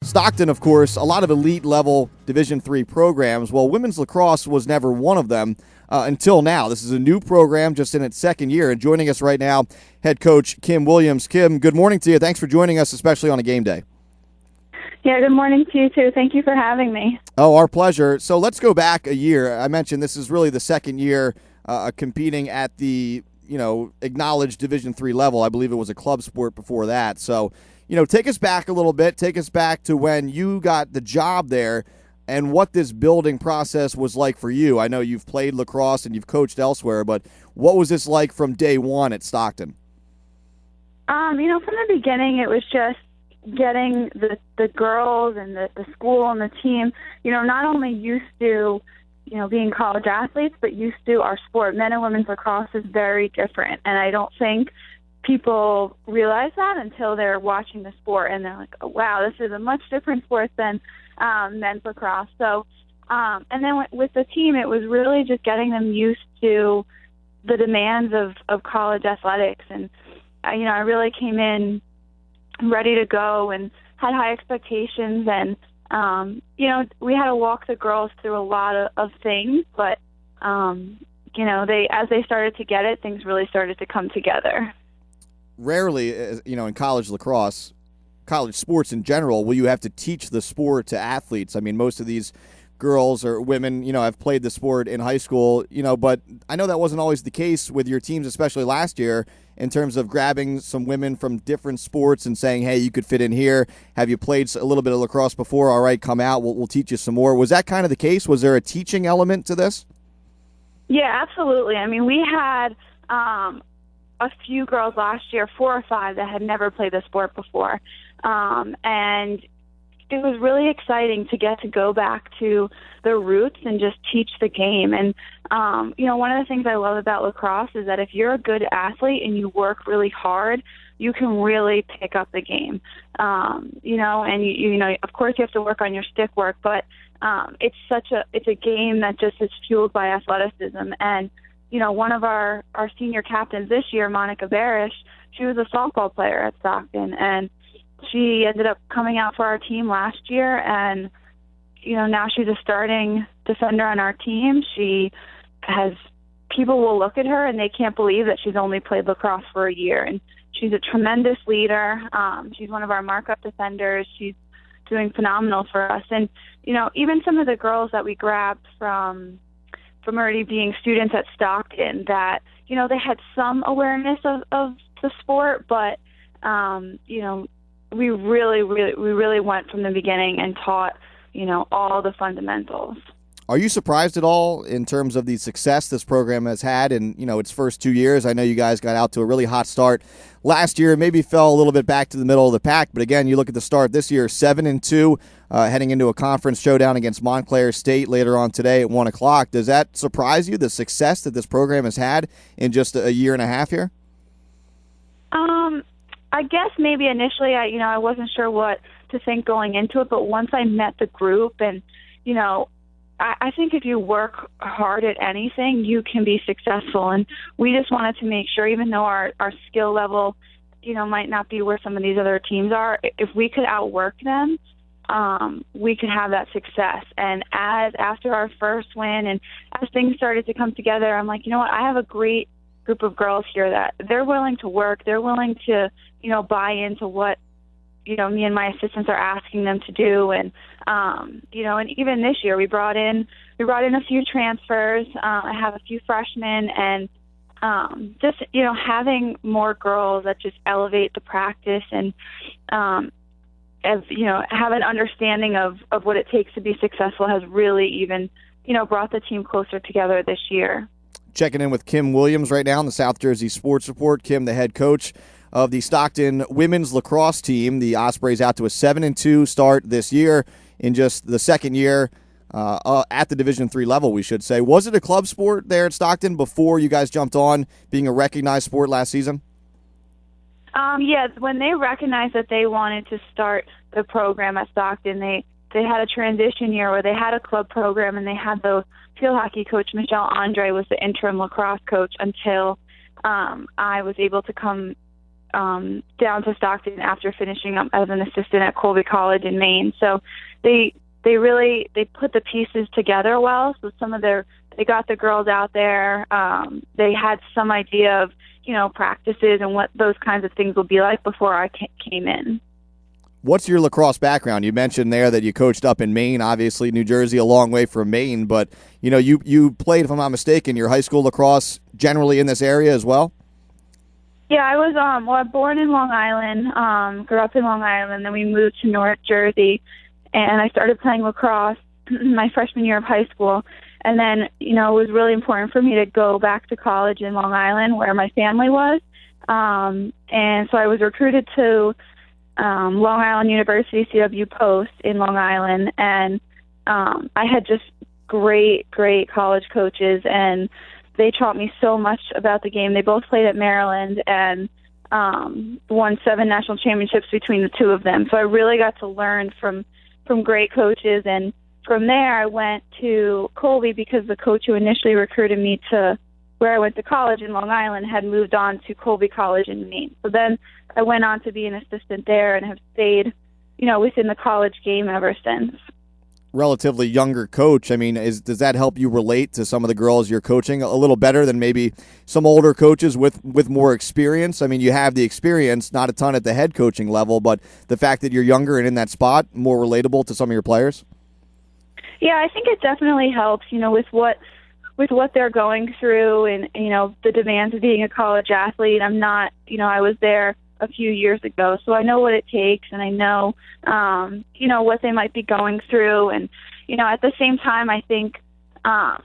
Stockton, of course, a lot of elite-level Division III programs. Well, women's lacrosse was never one of them until now. This is a new program just in its second year. And joining us right now, head coach Kim Williams. Kim, good morning to you. Thanks for joining us, especially on a game day. Yeah, good morning to you, too. Thank you for having me. Oh, our pleasure. So let's go back a year. I mentioned this is really the second year competing at the acknowledged Division III level. I believe it was a club sport before that. So, take us back a little bit. Take us back to when you got the job there and what this building process was like for you. I know you've played lacrosse and you've coached elsewhere, but what was this like from day one at Stockton? From the beginning, it was just getting the girls and the school and the team, not only used to, being college athletes, but used to our sport. Men and women's lacrosse is very different, and I don't think people realize that until they're watching the sport and they're like, oh, wow, this is a much different sport than men's lacrosse. So, and then with the team, it was really just getting them used to the demands of college athletics. And, I really came in ready to go and had high expectations. And, we had to walk the girls through a lot of things, but, as they started to get it, things really started to come together. Rarely, in college lacrosse, college sports in general, will you have to teach the sport to athletes. I mean, most of these girls or women, have played the sport in high school, but I know that wasn't always the case with your teams, especially last year, in terms of grabbing some women from different sports and saying, hey, you could fit in here. Have you played a little bit of lacrosse before? All right, come out. We'll teach you some more. Was that kind of the case? Was there a teaching element to this? Yeah, absolutely. I mean, we had a few girls last year, 4 or 5, that had never played the sport before. And it was really exciting to get to go back to the roots and just teach the game. And, one of the things I love about lacrosse is that if you're a good athlete and you work really hard, you can really pick up the game. And of course you have to work on your stick work, but it's a game that just is fueled by athleticism. And, one of our senior captains this year, Monica Barish, she was a softball player at Stockton, and she ended up coming out for our team last year, and, now she's a starting defender on our team. People will look at her and they can't believe that she's only played lacrosse for a year, and she's a tremendous leader. She's one of our markup defenders. She's doing phenomenal for us. And, even some of the girls that we grabbed from already being students at Stockton that, they had some awareness of the sport, but, we really went from the beginning and taught, all the fundamentals. Are you surprised at all in terms of the success this program has had in, its first 2 years? I know you guys got out to a really hot start last year, maybe fell a little bit back to the middle of the pack. But again, you look at the start this year, 7-2, heading into a conference showdown against Montclair State later on today at 1 o'clock. Does that surprise you, the success that this program has had in just a year and a half here? I guess maybe initially, I wasn't sure what to think going into it, but once I met the group and, I think if you work hard at anything, you can be successful. And we just wanted to make sure, even though our skill level, might not be where some of these other teams are, if we could outwork them, we could have that success. And after our first win and as things started to come together, I'm like, I have a great group of girls here that they're willing to work. They're willing to, buy into what, me and my assistants are asking them to do. And, and even this year we brought in a few transfers. I have a few freshmen, and just, having more girls that just elevate the practice and, have an understanding of what it takes to be successful has really even, brought the team closer together this year. Checking in with Kim Williams right now on the South Jersey Sports Report. Kim, the head coach of the Stockton women's lacrosse team. The Ospreys out to a 7-2 start this year in just the second year at the Division III level, we should say. Was it a club sport there at Stockton before you guys jumped on being a recognized sport last season? Yes, when they recognized that they wanted to start the program at Stockton, they had a transition year where they had a club program and they had the field hockey coach, Michelle Andre, was the interim lacrosse coach until I was able to come down to Stockton after finishing up as an assistant at Colby College in Maine. So they put the pieces together well. So they got the girls out there. They had some idea of, practices and what those kinds of things will be like before I came in. What's your lacrosse background? You mentioned there that you coached up in Maine, obviously New Jersey, a long way from Maine, but you played, if I'm not mistaken, your high school lacrosse generally in this area as well? Yeah, I was born in Long Island, grew up in Long Island, then we moved to North Jersey, and I started playing lacrosse my freshman year of high school. And then, it was really important for me to go back to college in Long Island where my family was. And so I was recruited to Long Island University, CW Post in Long Island. And I had just great college coaches, and they taught me so much about the game. They both played at Maryland and won 7 national championships between the two of them. So I really got to learn from great coaches. And from there, I went to Colby because the coach who initially recruited me to where I went to college in Long Island had moved on to Colby College in Maine. So then I went on to be an assistant there and have stayed, within the college game ever since. Relatively younger coach. I mean, does that help you relate to some of the girls you're coaching a little better than maybe some older coaches with more experience? I mean, you have the experience, not a ton at the head coaching level, but the fact that you're younger and in that spot, more relatable to some of your players? Yeah, I think it definitely helps, with what they're going through and, the demands of being a college athlete. I'm not, I was there a few years ago, so I know what it takes, and I know, what they might be going through. And, at the same time, I think, I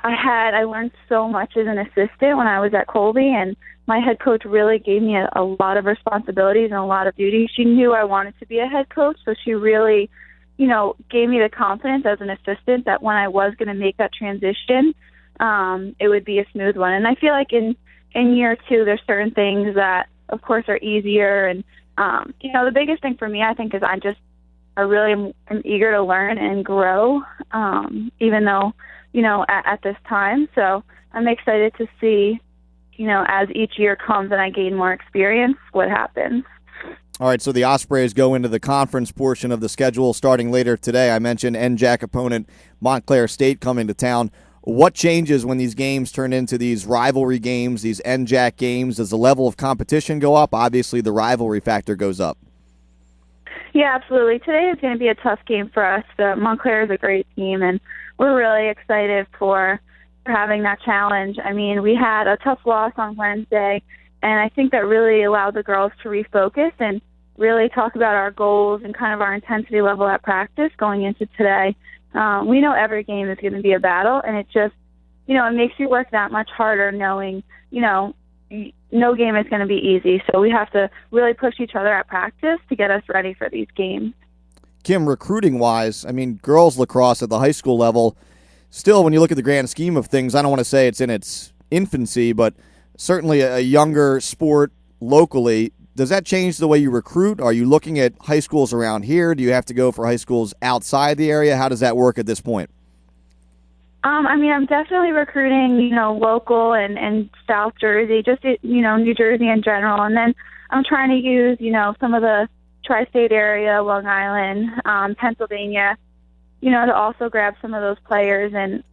learned so much as an assistant when I was at Colby, and my head coach really gave me a lot of responsibilities and a lot of duties. She knew I wanted to be a head coach, so she really gave me the confidence as an assistant that when I was going to make that transition, it would be a smooth one. And I feel like in year 2, there's certain things that, of course, are easier. And, the biggest thing for me, I think, is I really am eager to learn and grow, even though, at this time. So I'm excited to see, as each year comes and I gain more experience, what happens. All right, so the Ospreys go into the conference portion of the schedule starting later today. I mentioned NJAC opponent Montclair State coming to town. What changes when these games turn into these rivalry games, these NJAC games? Does the level of competition go up? Obviously, the rivalry factor goes up. Yeah, absolutely. Today is going to be a tough game for us. Montclair is a great team, and we're really excited for having that challenge. I mean, we had a tough loss on Wednesday, and I think that really allowed the girls to refocus and really talk about our goals and kind of our intensity level at practice going into today. We know every game is going to be a battle, and it just, it makes you work that much harder knowing, no game is going to be easy. So we have to really push each other at practice to get us ready for these games. Kim, recruiting-wise, I mean, girls lacrosse at the high school level, still, when you look at the grand scheme of things, I don't want to say it's in its infancy, but certainly a younger sport locally. Does that change the way you recruit? Are you looking at high schools around here? Do you have to go for high schools outside the area? How does that work at this point? I'm definitely recruiting, local and South Jersey, just, New Jersey in general. And then I'm trying to use, some of the tri-state area, Long Island, Pennsylvania, to also grab some of those players. And,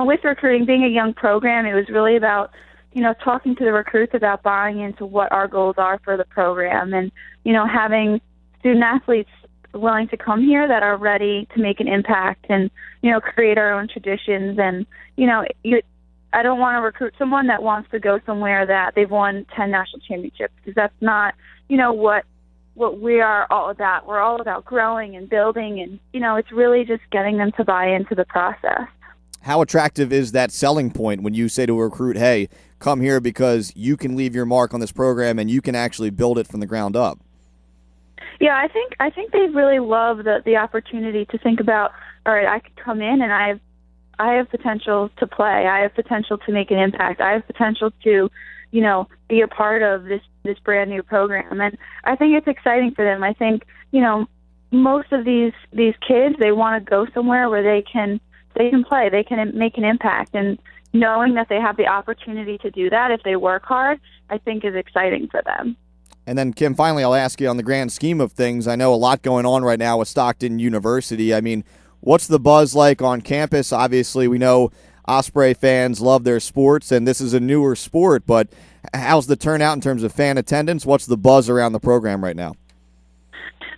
with recruiting, being a young program, it was really about, talking to the recruits about buying into what our goals are for the program and, having student athletes willing to come here that are ready to make an impact and, create our own traditions. And, I don't want to recruit someone that wants to go somewhere that they've won 10 national championships, because that's not, what we are all about. We're all about growing and building, and, it's really just getting them to buy into the process. How attractive is that selling point when you say to a recruit, hey, come here because you can leave your mark on this program and you can actually build it from the ground up? Yeah, I think they really love the opportunity to think about, all right, I could come in and I have potential to play. I have potential to make an impact. I have potential to, be a part of this brand new program. And I think it's exciting for them. I think, most of these kids, they want to go somewhere where they can play, they can make an impact. And, knowing that they have the opportunity to do that if they work hard, I think is exciting for them. And then, Kim, finally, I'll ask you on the grand scheme of things. I know a lot going on right now with Stockton University. I mean, what's the buzz like on campus? Obviously, we know Osprey fans love their sports, and this is a newer sport, but how's the turnout in terms of fan attendance? What's the buzz around the program right now?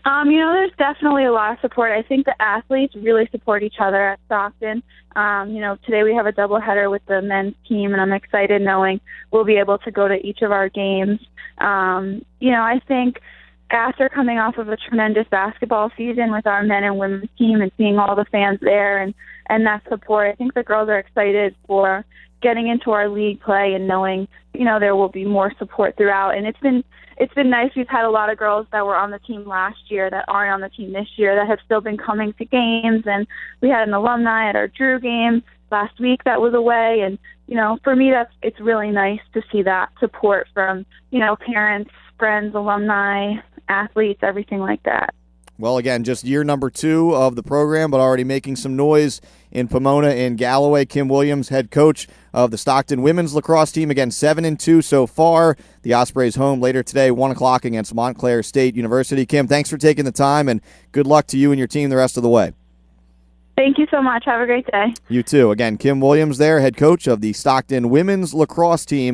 There's definitely a lot of support. I think the athletes really support each other at Stockton. Today we have a doubleheader with the men's team, and I'm excited knowing we'll be able to go to each of our games. I think after coming off of a tremendous basketball season with our men and women's team and seeing all the fans there and that support, I think the girls are excited for getting into our league play and knowing, there will be more support throughout. And it's been nice. We've had a lot of girls that were on the team last year that aren't on the team this year that have still been coming to games. And we had an alumni at our Drew game last week that was away. And, for me, it's really nice to see that support from, parents, friends, alumni, athletes, everything like that. Well, again, just year number 2 of the program, but already making some noise in Pomona and Galloway. Kim Williams, head coach of the Stockton women's lacrosse team. Again, 7-2 so far. The Ospreys home later today, 1 o'clock against Montclair State University. Kim, thanks for taking the time, and good luck to you and your team the rest of the way. Thank you so much. Have a great day. You too. Again, Kim Williams there, head coach of the Stockton women's lacrosse team.